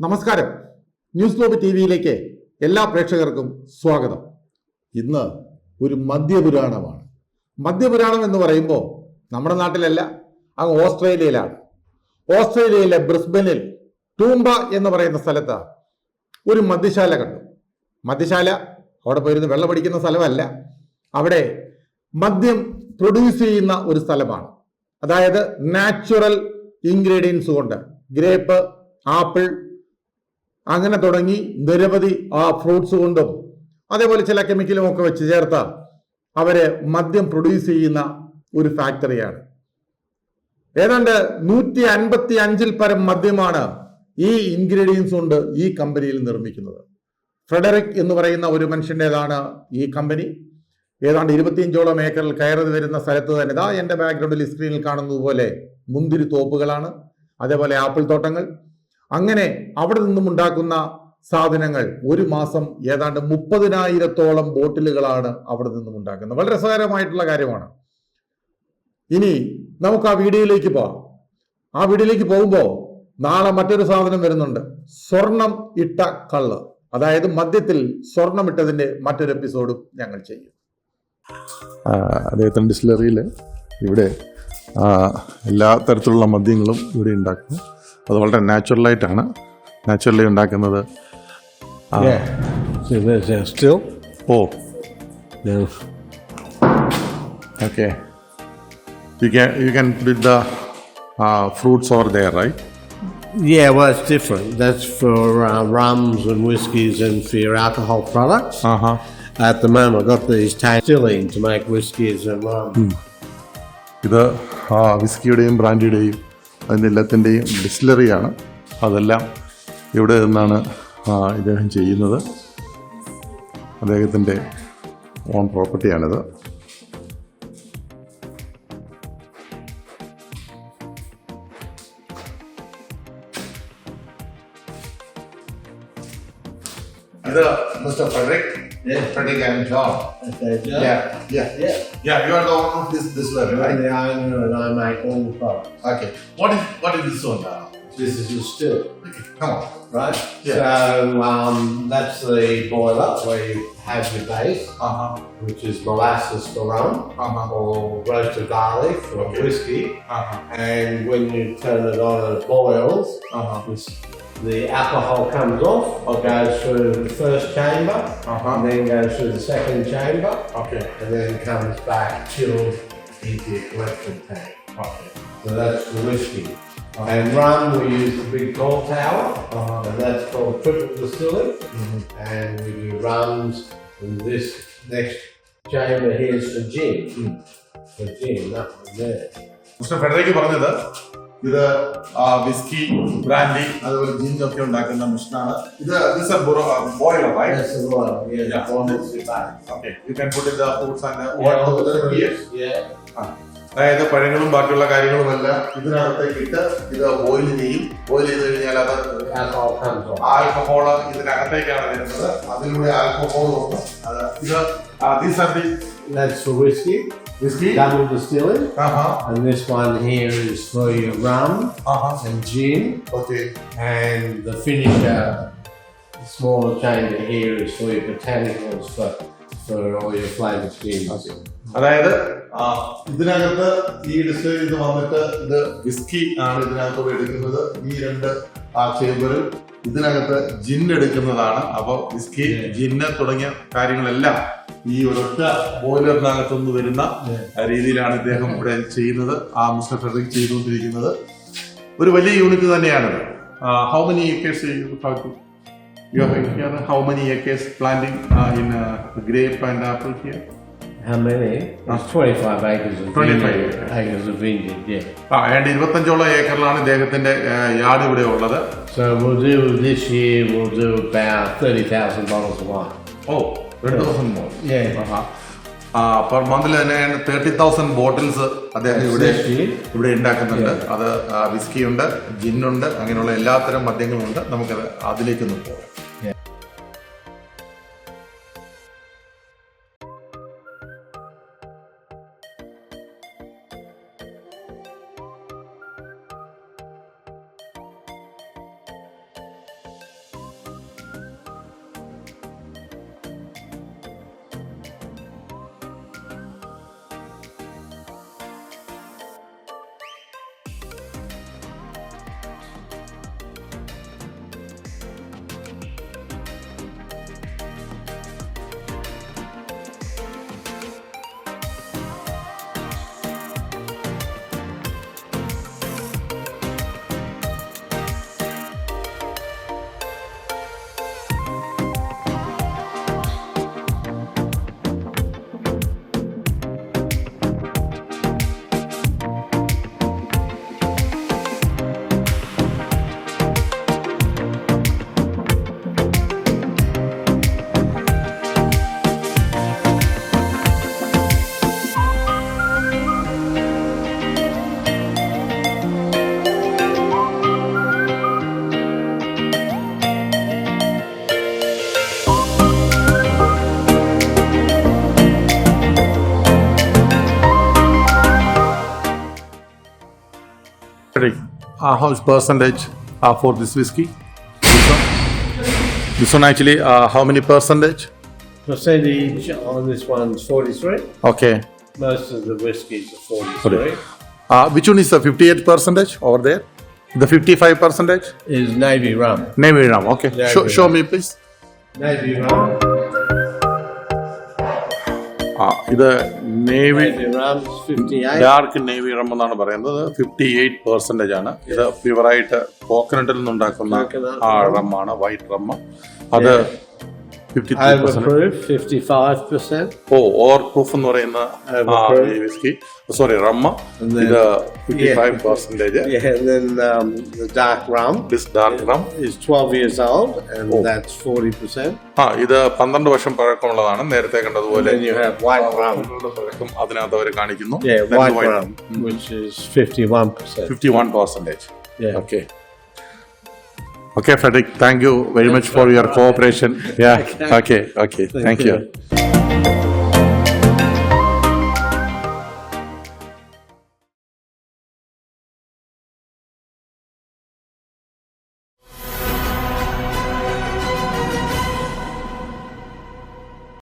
നമസ്കാരം. News globe T വിയിലേക്ക് എല്ലാ പ്രേക്ഷകർക്കും സ്വാഗതം. ഇന്ന് ഒരു മദ്യപുരാണമാണ്. മദ്യപുരാണം എന്ന് പറയുമ്പോൾ നമ്മുടെ നാട്ടിലല്ല, അങ്ങ് ഓസ്ട്രേലിയയിലാണ്. ഓസ്ട്രേലിയയിലെ ബ്രിസ്ബനിൽ ടൂംബ എന്ന് പറയുന്ന സ്ഥലത്ത് ഒരു മദ്യശാല കണ്ടു. മദ്യശാല അവിടെ പോയിരുന്ന് വെള്ളം അടിക്കുന്ന സ്ഥലമല്ല, അവിടെ മദ്യം പ്രൊഡ്യൂസ് ചെയ്യുന്ന ഒരു സ്ഥലമാണ്. അതായത് നാച്ചുറൽ ഇൻഗ്രീഡിയൻസ് കൊണ്ട് ഗ്രേപ്പ്, ആപ്പിൾ, അങ്ങനെ തുടങ്ങി നിരവധി ഫ്രൂട്ട്സ് കൊണ്ടും അതേപോലെ ചില കെമിക്കലും ഒക്കെ വെച്ച് ചേർത്ത് അവര് മദ്യം പ്രൊഡ്യൂസ് ചെയ്യുന്ന ഒരു ഫാക്ടറിയാണ്. ഏതാണ്ട് 155 പരം മദ്യമാണ് ഈ ഇൻഗ്രീഡിയൻസ് കൊണ്ട് ഈ കമ്പനിയിൽ നിർമ്മിക്കുന്നത്. ഫ്രെഡറിക് എന്ന് പറയുന്ന ഒരു മനുഷ്യൻ്റെതാണ് ഈ കമ്പനി. ഏതാണ്ട് 25ഓളം ഏക്കറിൽ കയറി വരുന്ന സ്ഥലത്ത് തന്നെ ഇതാ എൻ്റെ ബാക്ക്ഗ്രൗണ്ടിൽ സ്ക്രീനിൽ കാണുന്നത് പോലെ മുന്തിരി തോപ്പുകളാണ്, അതേപോലെ ആപ്പിൾ തോട്ടങ്ങൾ. അങ്ങനെ അവിടെ നിന്നും ഉണ്ടാക്കുന്ന സാധനങ്ങൾ ഒരു മാസം ഏതാണ്ട് 30,000-ഓളം ബോട്ടിലുകളാണ് അവിടെ നിന്നും ഉണ്ടാക്കുന്നത്. വളരെ രസകരമായിട്ടുള്ള കാര്യമാണ്. ഇനി നമുക്ക് ആ വീഡിയോയിലേക്ക് പോവാം. ആ വീഡിയോയിലേക്ക് പോകുമ്പോൾ നാളെ മറ്റൊരു സാധനം വരുന്നുണ്ട്, സ്വർണം ഇട്ട കള്ള്. അതായത് മദ്യത്തിൽ സ്വർണം ഇട്ടതിന്റെ മറ്റൊരു എപ്പിസോഡും ഞങ്ങൾ ചെയ്യും. അദ്ദേഹത്തിൻ്റെ ഡിസ്റ്റിലറിയിൽ ഇവിടെ എല്ലാ തരത്തിലുള്ള മദ്യങ്ങളും ഇവിടെ ഉണ്ടാക്കുന്നു. അത് വളരെ നാച്ചുറലി ഉണ്ടാക്കുന്നത്. Still? Oh. No. Okay. You can put the fruits over there, right? Yeah, well, it's different. That's for rums and whiskies and for your alcohol products. At the moment, I've got these distilling to make whiskies and rum. ഇത് വിസ്കിയുടെയും ബ്രാൻഡിയുടെയും അതിൻ്റെ എല്ലാത്തിൻ്റെയും ഡിസ്റ്റിലറിയാണ്. അതെല്ലാം ഇവിടെ നിന്നാണ് ഇദ്ദേഹം ചെയ്യുന്നത്. അദ്ദേഹത്തിൻ്റെ own പ്രോപ്പർട്ടിയാണിത്. ഇത് mister Frederick. Frederick and John. Okay, John? Yeah. You are the owner of this distillery, right? I'm the owner and I make all the products. Okay. What is this one now? This is your still. Okay, come on. Right? Yeah. So that's the boiler where you have your base, which is molasses for rum, or roasted barley for whiskey. And when you turn it on and it boils, the alcohol comes off, goes through the first chamber, and then goes through the second chamber, and then comes back chilled into your collection tank. So that's the whiskey. And rum, we use the big tall tower, and that's called triple distilling. And we do rums, and this next chamber here is for gin. For gin, that one there. Mister Federico പറഞ്ഞത് ഇത് whisky, brandy, അതുപോലെ ജിൻ ഒക്കെ ഉണ്ടാക്കുന്ന മെഷീനാണ്. ഇത് boiler, right? That's the boiler. Yeah, the boiler is back. Okay, you can put in the fruits and Yeah. അതായത് പഴങ്ങളും ബാക്കിയുള്ള കാര്യങ്ങളും എല്ലാം ഇതിനകത്തേക്ക് ഇട്ട് ഇത് ബോയിൽ ചെയ്യും. ബോയിൽ ചെയ്ത് കഴിഞ്ഞാൽ അത് ആൽക്കഹോള് ഇതിനകത്തേക്കാണ് വരുന്നത്. അതിലൂടെ ആൽക്കഹോൾ വന്ന് That's for whiskey. Double distilling. And this one here is for your rum and gin. Okay. And the finisher, the smaller chamber here is for your botanicals for all your flavoured gins. അതായത് ഇതിനകത്ത് ഈ distil ഇത് വന്നിട്ട് ഇത് whisky ആണ് ഇതിനകത്ത് എടുക്കുന്നത്. ഈ രണ്ട് ചേമ്പറിൽ ഇതിനകത്ത് ജിൻ എടുക്കുന്നതാണ്. അപ്പോൾ വിസ്കി, ജിന്ന് തുടങ്ങിയ കാര്യങ്ങളെല്ലാം ഈ ഒരൊറ്റ ബോയിലറിനകത്തുനിന്ന് വരുന്ന രീതിയിലാണ് ഇദ്ദേഹം ഇവിടെ ചെയ്യുന്നത്. മിസ്റ്റർ ഫെഡറിക് ചെയ്തുകൊണ്ടിരിക്കുന്നത് ഒരു വലിയ യൂണിറ്റ് തന്നെയാണിത്. How many acres how many acres planting in grape and apple here? How many? It's 25 acres of 25 acres of vineyard, yeah. And 25ഓളം ഏക്കറിലാണ് ഇദ്ദേഹത്തിന്റെ യാർഡ് ഇവിടെ ഉള്ളത്. So this year we'll do about 30,000 bottles of wine. Oh, 30,000 more. Yeah. Per month തന്നെ 30,000 bottles അദ്ദേഹം ഇവിടെ ഉണ്ടാക്കുന്നുണ്ട്. അത് whisky ഉണ്ട്, ജിന്നുണ്ട്, അങ്ങനെയുള്ള എല്ലാത്തരം മദ്യങ്ങളുണ്ട്. നമുക്കത് അതിലേക്കൊന്ന് പോകാം. how much percentage for this whiskey? This one actually, how many percentage? Percentage on this one's 43. Okay. Most of the whiskies are 43. Which one is the 58% over there? The 55% Is Navy rum. Navy rum. Okay. Navy Show rum. me please. Navy rum. ഇത് navy Navy rum is 58. Dark navy rum എന്നാണ് പറയുന്നത്. 58% ആണ്. ഇത് പ്യുവറായിട്ട് കോക്കനട്ടിൽ നിന്നുണ്ടാക്കുന്ന Coconut ആ റമ്മാണ്, white റമ്മ. അത് 53%. Overproof 55%. Over proof എന്ന് പറയുന്ന whisky, sorry റമ്മ, And then- ഇത് 55%. Yeah, and then the dark rum this dark rum is 12 years old, and that's 40%. ഇത് 12 വർഷം പഴക്കമുള്ളതാണ്. നേരത്തെ കണ്ടതുപോലെ Then you have white rum. പഴക്കം അതിനകത്ത് അവർ കാണിക്കുന്നു. Yeah, Then white white rum, which is 51%. 51%. Yeah. Okay. Okay, Frederick, thank you very much for your cooperation. Yeah. Okay. Thank you.